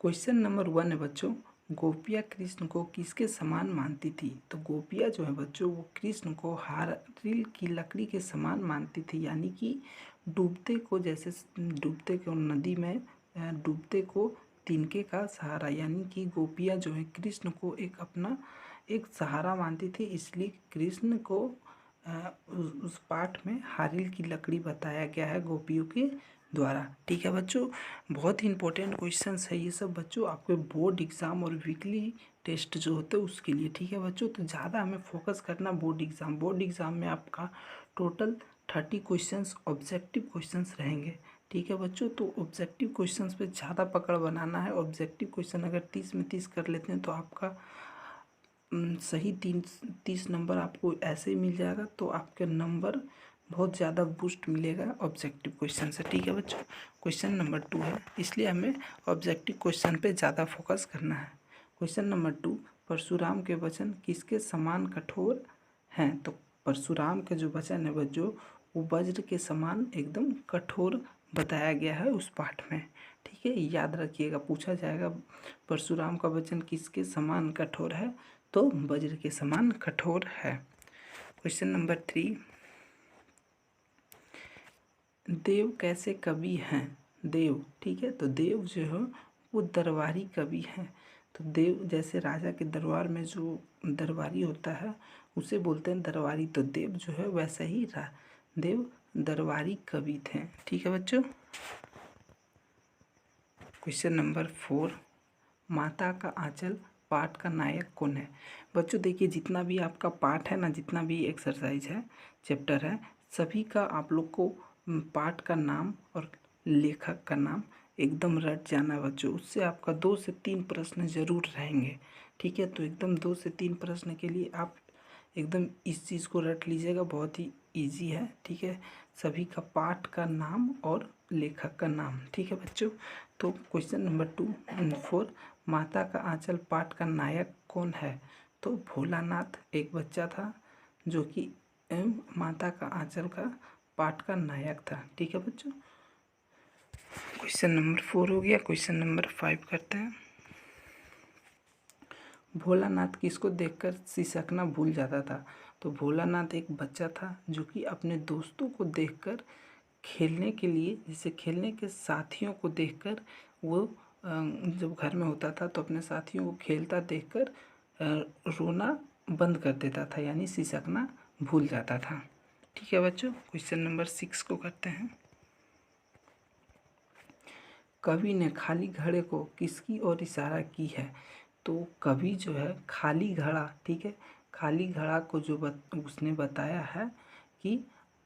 Question number 1 है बच्चों, गोपियाँ कृष्ण को किसके समान मानती थी? तो गोपियाँ जो है बच्चों वो कृष्ण को हारिल की लकड़ी के समान मानती थी, यानी कि डूबते को जैसे डूबते को नदी में डूबते को तिनके का सहारा, यानी कि गोपियाँ जो है कृष्ण को एक अपना एक सहारा मानती थी, इसलिए कृष्ण को उस पाठ में हारिल की लकड़ी बताया गया है गोपियों के द्वारा। ठीक है बच्चों, बहुत ही इंपॉर्टेंट क्वेश्चंस है ये सब बच्चों, आपके बोर्ड एग्ज़ाम और वीकली टेस्ट जो होते हैं उसके लिए। ठीक है बच्चों, तो ज़्यादा हमें फोकस करना बोर्ड एग्ज़ाम में आपका टोटल 30 क्वेश्चंस ऑब्जेक्टिव क्वेश्चंस रहेंगे। ठीक है बच्चों, तो ऑब्जेक्टिव क्वेश्चंस पे ज़्यादा पकड़ बनाना है। ऑब्जेक्टिव क्वेश्चन अगर 30 में 30 कर लेते हैं तो आपका सही 30 नंबर आपको ऐसे ही मिल जाएगा, तो आपके नंबर बहुत ज़्यादा बूस्ट मिलेगा ऑब्जेक्टिव क्वेश्चन से। ठीक है बच्चों, क्वेश्चन नंबर 2 है, इसलिए हमें ऑब्जेक्टिव क्वेश्चन पे ज़्यादा फोकस करना है। क्वेश्चन नंबर 2, परशुराम के वचन किसके समान कठोर हैं? तो परशुराम के जो वचन है बच्चों वो वज्र के समान एकदम कठोर बताया गया है उस पाठ में। ठीक है, याद रखिएगा, पूछा जाएगा परशुराम का वचन किसके समान कठोर है? तो वज्र के समान कठोर है। क्वेश्चन नंबर 3, देव कैसे कवि हैं? देव, ठीक है, तो देव जो है वो दरबारी कवि हैं। तो देव जैसे राजा के दरबार में जो दरबारी होता है उसे बोलते हैं दरबारी, तो देव जो है वैसा ही देव दरबारी कवि थे। ठीक है बच्चों। क्वेश्चन नंबर 4, माता का आंचल पाठ का नायक कौन है? बच्चों देखिए, जितना भी आपका पाठ है ना, जितना भी एक्सरसाइज है, चैप्टर है, सभी का आप लोग को पाठ का नाम और लेखक का नाम एकदम रट जाना है बच्चों, उससे आपका 2 से 3 प्रश्न जरूर रहेंगे। ठीक है, तो एकदम 2 से 3 प्रश्न के लिए आप एकदम इस चीज़ को रट लीजिएगा, बहुत ही इजी है। ठीक है, सभी का पाठ का नाम और लेखक का नाम। ठीक है बच्चों, तो क्वेश्चन नंबर 4, माता का आंचल पाठ का नायक कौन है? तो भोलानाथ एक बच्चा था जो कि माता का आंचल का पाठ का नायक था। ठीक है बच्चों, क्वेश्चन नंबर 4 हो गया। क्वेश्चन नंबर 5 करते हैं। भोलानाथ किसको देखकर सिसकना भूल जाता था? तो भोलानाथ एक बच्चा था जो कि अपने दोस्तों को देखकर खेलने के लिए, जैसे खेलने के साथियों को देखकर वो जब घर में होता था तो अपने साथियों को खेलता देखकर रोना बंद कर देता था, यानी सिसकना भूल जाता था। ठीक है बच्चों, क्वेश्चन नंबर 6 को करते हैं। कवि ने खाली घड़े को किसकी ओर इशारा की है? तो कवि जो है खाली घड़ा, ठीक है, खाली घड़ा को जो उसने बताया है कि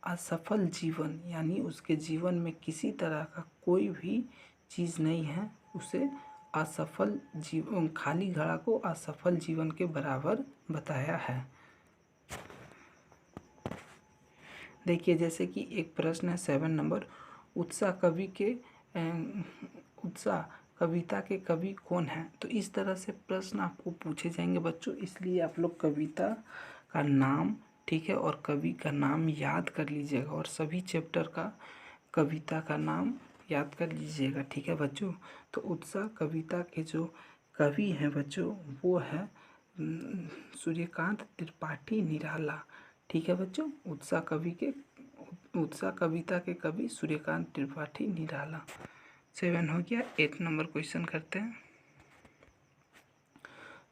असफल जीवन, यानी उसके जीवन में किसी तरह का कोई भी चीज़ नहीं है, उसे असफल जीवन, खाली घड़ा को असफल जीवन के बराबर बताया है। देखिए, जैसे कि एक प्रश्न है 7 नंबर, उत्साह कवि के उत्साह कविता के कवि कौन हैं? तो इस तरह से प्रश्न आपको पूछे जाएंगे बच्चों, इसलिए आप लोग कविता का नाम, ठीक है, और कवि का नाम याद कर लीजिएगा, और सभी चैप्टर का कविता का नाम याद कर लीजिएगा। ठीक है बच्चों, तो उत्साह कविता के जो कवि हैं बच्चों वो है सूर्यकांत त्रिपाठी निराला। ठीक है बच्चों, उत्साह कविता के कवि सूर्यकांत त्रिपाठी निराला। 7 हो गया। 8 नंबर क्वेश्चन करते हैं।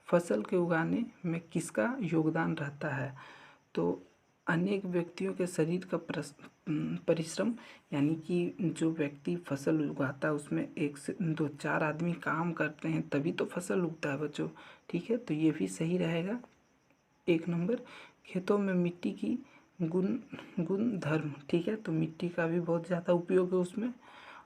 फसल के उगाने में किसका योगदान रहता है? तो अनेक व्यक्तियों के शरीर का परिश्रम, यानी कि जो व्यक्ति फसल उगाता है उसमें 1 से 2 4 आदमी काम करते हैं तभी तो फसल उगता है बच्चों। ठीक है, तो ये भी सही रहेगा। 1 नंबर, खेतों में मिट्टी की गुण धर्म, ठीक है, तो मिट्टी का भी बहुत ज़्यादा उपयोग है उसमें।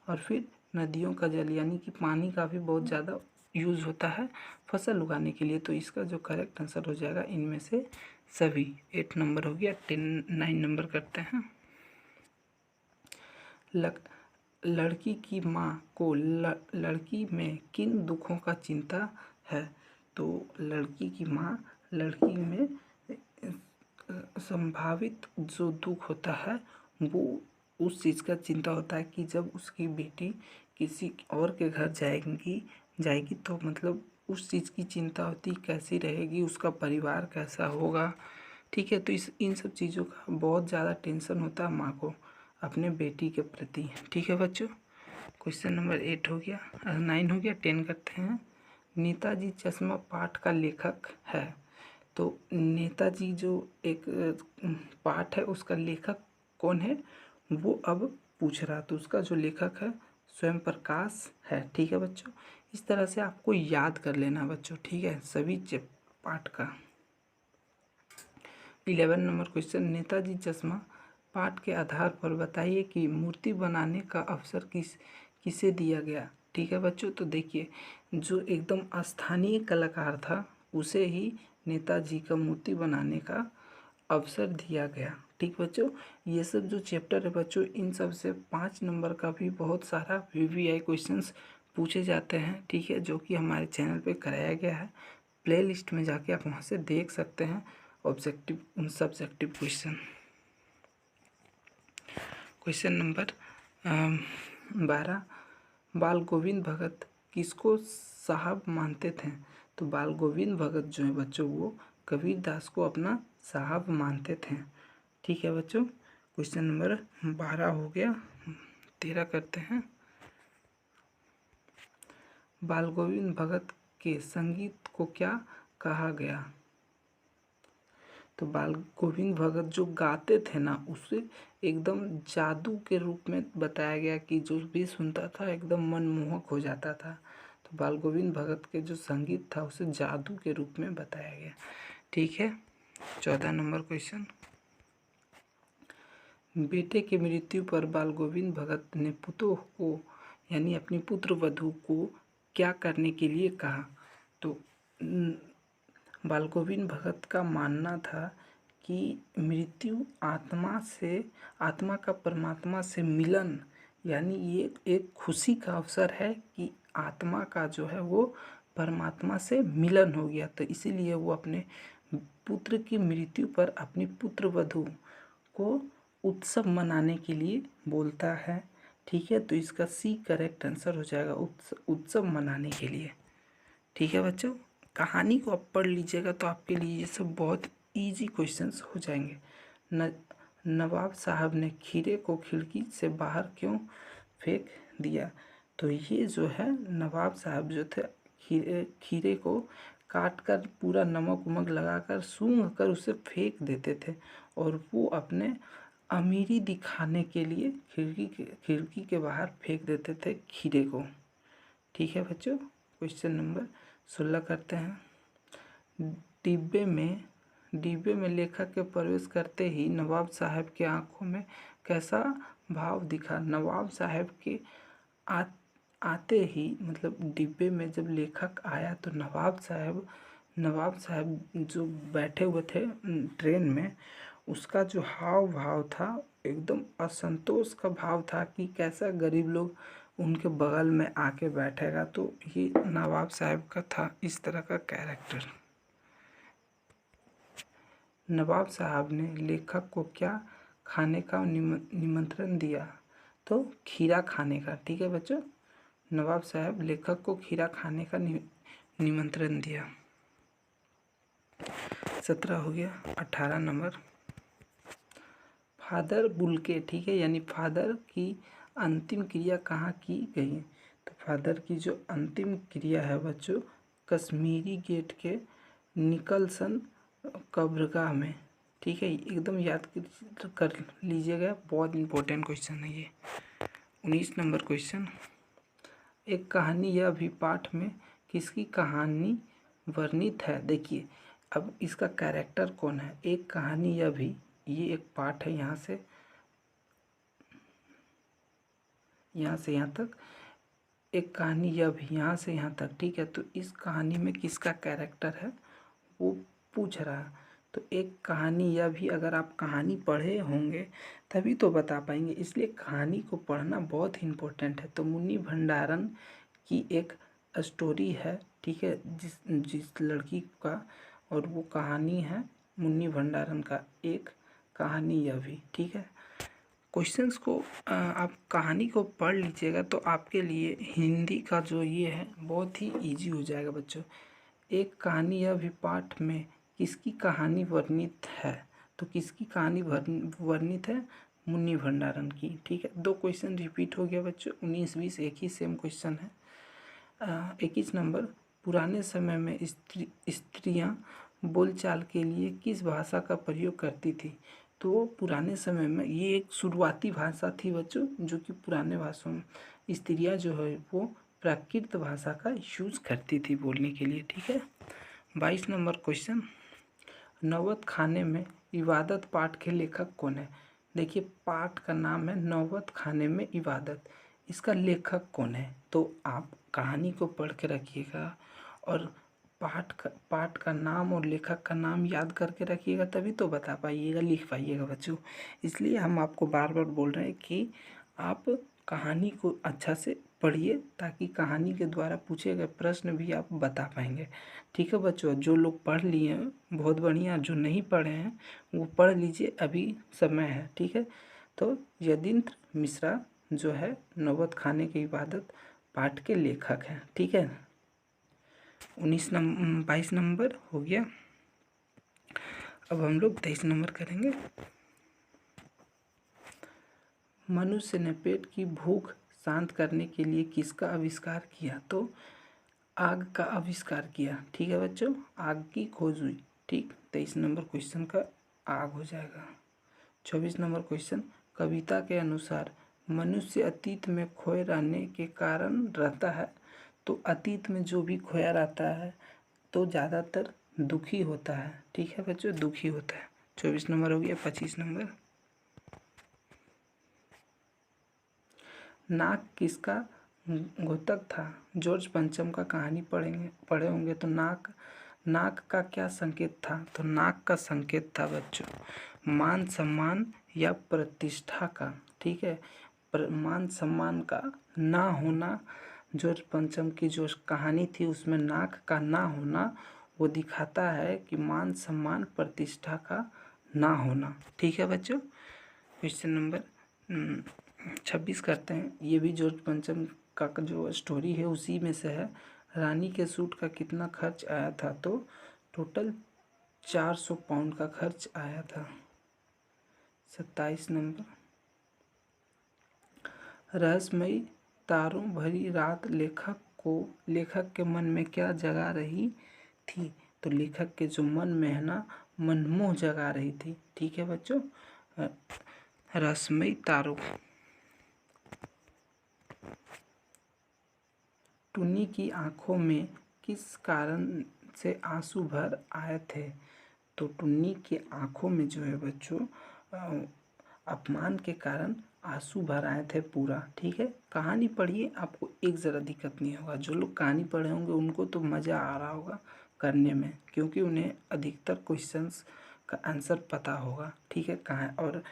और फिर नदियों का जल, यानी कि पानी का भी बहुत ज़्यादा यूज़ होता है फसल उगाने के लिए, तो इसका जो करेक्ट आंसर हो जाएगा इनमें से सभी। 8 नंबर हो गया। 9 नंबर करते हैं। लड़की की माँ को लड़की में किन दुखों का चिंता है? तो लड़की की माँ लड़की में संभावित जो दुख होता है वो उस चीज़ का चिंता होता है कि जब उसकी बेटी किसी और के घर जाएंगी जाएगी तो मतलब उस चीज़ की चिंता होती कैसी रहेगी, उसका परिवार कैसा होगा, ठीक है। तो इन सब चीज़ों का बहुत ज़्यादा टेंशन होता है माँ को अपने बेटी के प्रति, ठीक है बच्चों। क्वेश्चन नंबर 8 हो गया, 9 हो गया, 10 करते हैं। नेताजी चश्मा पाठ का लेखक है। तो नेताजी जो एक पाठ है उसका लेखक कौन है वो अब पूछ रहा, तो उसका जो लेखक है स्वयं प्रकाश है, ठीक है बच्चों। इस तरह से आपको याद कर लेना बच्चों, ठीक है, सभी पाठ का। 11 नंबर क्वेश्चन, नेताजी चश्मा पाठ के आधार पर बताइए कि मूर्ति बनाने का अवसर किसे दिया गया, ठीक है बच्चों। तो देखिए, जो एकदम स्थानीय कलाकार था उसे ही नेताजी का मूर्ति बनाने का अवसर दिया गया, ठीक बच्चों। ये सब जो चैप्टर है बच्चों, इन सब से 5 नंबर का भी बहुत सारा VVI क्वेश्चंस पूछे जाते हैं, ठीक है, जो कि हमारे चैनल पे कराया गया है। प्ले लिस्ट में जाके आप वहाँ से देख सकते हैं objective subjective question. Question number 12, बाल गोविंद भगत किसको साहब मानते थे। तो बाल गोविंद भगत जो है बच्चों वो कबीर दास को अपना साहब मानते थे, ठीक है बच्चों। क्वेश्चन नंबर 12 हो गया, 13 करते हैं। बाल गोविंद भगत के संगीत को क्या कहा गया। तो बाल गोविंद भगत जो गाते थे ना उसे एकदम जादू के रूप में बताया गया कि जो भी सुनता था एकदम मनमोहक हो जाता था। तो बाल गोविंद भगत के जो संगीत था उसे जादू के रूप में बताया गया, ठीक है। 14 नंबर क्वेश्चन, बेटे की मृत्यु पर बाल गोविंद भगत ने पुतोह को यानी अपनी पुत्र वधू को क्या करने के लिए कहा। तो बाल गोविंद भगत का मानना था कि मृत्यु आत्मा का परमात्मा से मिलन, यानी ये एक खुशी का अवसर है कि आत्मा का जो है वो परमात्मा से मिलन हो गया। तो इसीलिए वो अपने पुत्र की मृत्यु पर अपनी पुत्र वधू को उत्सव मनाने के लिए बोलता है, ठीक है। तो इसका सी करेक्ट आंसर हो जाएगा, उत्सव मनाने के लिए, ठीक है बच्चों। कहानी को आप पढ़ लीजिएगा तो आपके लिए ये सब बहुत इजी क्वेश्चंस हो जाएंगे। नवाब साहब ने खीरे को खिड़की से बाहर क्यों फेंक दिया। तो ये जो है नवाब साहब जो थे खीरे को काट कर पूरा नमक उमक लगाकर सूंघ कर उसे फेंक देते थे और वो अपने अमीरी दिखाने के लिए खिड़की के बाहर फेंक देते थे खीरे को, ठीक है बच्चों। क्वेश्चन नंबर 16 करते हैं। डिब्बे में लेखक के प्रवेश करते ही नवाब साहब के आंखों में कैसा भाव दिखा। नवाब साहब के आते ही मतलब डिब्बे में जब लेखक आया तो नवाब साहब जो बैठे हुए थे ट्रेन में, उसका जो हाव भाव था एकदम असंतोष का भाव था कि कैसा गरीब लोग उनके बगल में आके बैठेगा। तो ये नवाब साहब का था इस तरह का कैरेक्टर। नवाब साहब ने लेखक को क्या खाने का निमंत्रण दिया। तो खीरा खाने का, ठीक है बच्चों। नवाब साहब लेखक को खीरा खाने का निमंत्रण दिया। 17 हो गया। 18 नंबर, फादर बुल्के, ठीक है, यानी फादर की अंतिम क्रिया कहाँ की गई। तो फादर की जो अंतिम क्रिया है बच्चों कश्मीरी गेट के निकलसन कब्रगाह में, ठीक है, एकदम याद कर लीजिएगा, बहुत इम्पोर्टेंट क्वेश्चन है ये। 19 नंबर क्वेश्चन, एक कहानी या भी पाठ में किसकी कहानी वर्णित है। देखिए अब इसका कैरेक्टर कौन है। एक कहानी या भी, ये एक पाठ है, यहाँ से यहाँ तक एक कहानी या भी यहाँ से यहाँ तक, ठीक है। तो इस कहानी में किसका कैरेक्टर है वो पूछ रहा है। तो एक कहानी या भी अगर आप कहानी पढ़े होंगे तभी तो बता पाएंगे, इसलिए कहानी को पढ़ना बहुत इम्पोर्टेंट है। तो मुन्नी भंडारन की एक स्टोरी है, ठीक है, जिस लड़की का, और वो कहानी है मुन्नी भंडारन का एक कहानी या भी, ठीक है। क्वेश्चंस को आप कहानी को पढ़ लीजिएगा तो आपके लिए हिंदी का जो ये है बहुत ही इजी हो जाएगा बच्चों। एक कहानी या भी पाठ में किसकी कहानी वर्णित है, तो किसकी कहानी वर्णित है, मुन्नी भंडारण की। ठीक है, 2 क्वेश्चन रिपीट हो गया बच्चों, 19-20 एक ही सेम क्वेश्चन है। 21 नंबर, पुराने समय में स्त्रियां बोलचाल के लिए किस भाषा का प्रयोग करती थी। तो पुराने समय में ये एक शुरुआती भाषा थी बच्चों, जो कि पुराने भाषाओं में स्त्रियां जो है वो प्राकृत भाषा का यूज़ करती थी बोलने के लिए। ठीक है, 22 नंबर क्वेश्चन, नौबत खाने में इबादत पाठ के लेखक कौन है। देखिए, पाठ का नाम है नौबत खाने में इबादत, इसका लेखक कौन है। तो आप कहानी को पढ़ के रखिएगा और पाठ का नाम और लेखक का नाम याद करके रखिएगा, तभी तो बता पाइएगा, लिख पाइएगा बच्चों। इसलिए हम आपको बार बार बोल रहे हैं कि आप कहानी को अच्छा से पढ़िए, ताकि कहानी के द्वारा पूछे गए प्रश्न भी आप बता पाएंगे। ठीक है बच्चों, जो लोग पढ़ लिए हैं बहुत बढ़िया, जो नहीं पढ़े हैं वो पढ़ लीजिए, अभी समय है। ठीक है, तो यदींद्र मिश्रा जो है नौबत खाने की इबादत पाठ के लेखक हैं। ठीक है, 22 नंबर हो गया। अब हम लोग 23 नंबर करेंगे। मनुष्य ने पेट की भूख शांत करने के लिए किसका आविष्कार किया। तो आग का आविष्कार किया। ठीक है बच्चों, आग की खोज हुई। ठीक, 23 नंबर क्वेश्चन का आग हो जाएगा। 24 नंबर क्वेश्चन, कविता के अनुसार मनुष्य अतीत में खोए रहने के कारण रहता है। तो अतीत में जो भी खोया रहता है तो ज़्यादातर दुखी होता है। ठीक है बच्चों, दुखी होता है। 24 नंबर हो गया। 25 नंबर, नाक किसका घोतक था। जॉर्ज पंचम का कहानी पढ़े होंगे। तो नाक का क्या संकेत था। तो नाक का संकेत था बच्चों मान सम्मान या प्रतिष्ठा का। ठीक है, मान सम्मान का ना होना। जॉर्ज पंचम की जो कहानी थी उसमें नाक का ना होना वो दिखाता है कि मान सम्मान प्रतिष्ठा का ना होना। ठीक है बच्चों, क्वेश्चन नंबर 26 करते हैं। ये भी जॉर्ज पंचम का जो स्टोरी है उसी में से है। रानी के सूट का कितना खर्च आया था। तो टोटल 400 पाउंड का खर्च आया था। 27 नंबर, रहस्यमयी तारों भरी रात लेखक के मन में क्या जगा रही थी। तो लेखक के जो मन में है ना, मनमोह जगा रही थी। ठीक है बच्चों, रहस्यमयी तारों। टुन्नी की आंखों में किस कारण से आंसू भर आए थे। तो टुन्नी की आंखों में जो है बच्चों अपमान के कारण आंसू भर आए थे पूरा। ठीक है, कहानी पढ़िए, आपको एक ज़रा दिक्कत नहीं होगा। जो लोग कहानी पढ़े होंगे उनको तो मज़ा आ रहा होगा करने में, क्योंकि उन्हें अधिकतर क्वेश्चंस का आंसर पता होगा। ठीक है, कहाँ और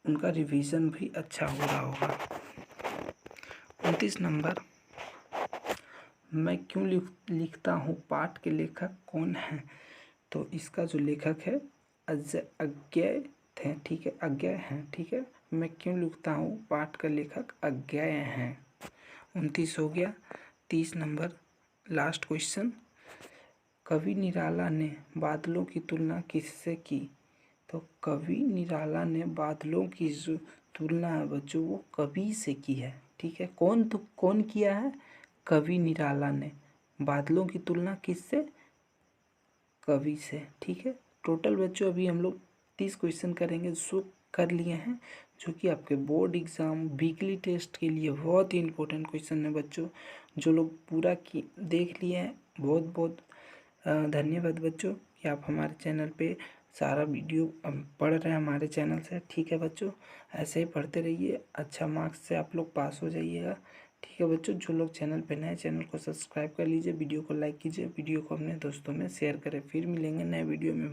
उनका रिवीजन भी अच्छा हो रहा होगा। 29 नंबर, मैं क्यों लिखता हूँ पाठ के लेखक कौन है। तो इसका जो लेखक है अज्ञेय थे। ठीक है, अज्ञेय हैं। ठीक है, मैं क्यों लिखता हूँ पाठ का लेखक अज्ञेय हैं। 29 हो गया। 30 नंबर, लास्ट क्वेश्चन, कवि निराला ने बादलों की तुलना किससे की। तो कवि निराला ने बादलों की जो तुलना है बच्चों वो कवि से की है। ठीक है, कौन किया है, कवि निराला ने बादलों की तुलना किससे, कवि से। ठीक है, टोटल बच्चों अभी हम लोग 30 क्वेश्चन करेंगे जो कर लिए हैं, जो कि आपके बोर्ड एग्ज़ाम वीकली टेस्ट के लिए बहुत ही इंपॉर्टेंट क्वेश्चन है बच्चों। जो लोग पूरा की देख लिए हैं बहुत बहुत धन्यवाद बच्चों कि आप हमारे चैनल पे सारा वीडियो पढ़ रहे हैं हमारे चैनल से। ठीक है बच्चों, ऐसे ही पढ़ते रहिए, अच्छा मार्क्स से आप लोग पास हो जाइएगा। ठीक है बच्चों, जो लोग चैनल पे नए चैनल को सब्सक्राइब कर लीजिए, वीडियो को लाइक कीजिए, वीडियो को अपने दोस्तों में शेयर करें। फिर मिलेंगे नए वीडियो में।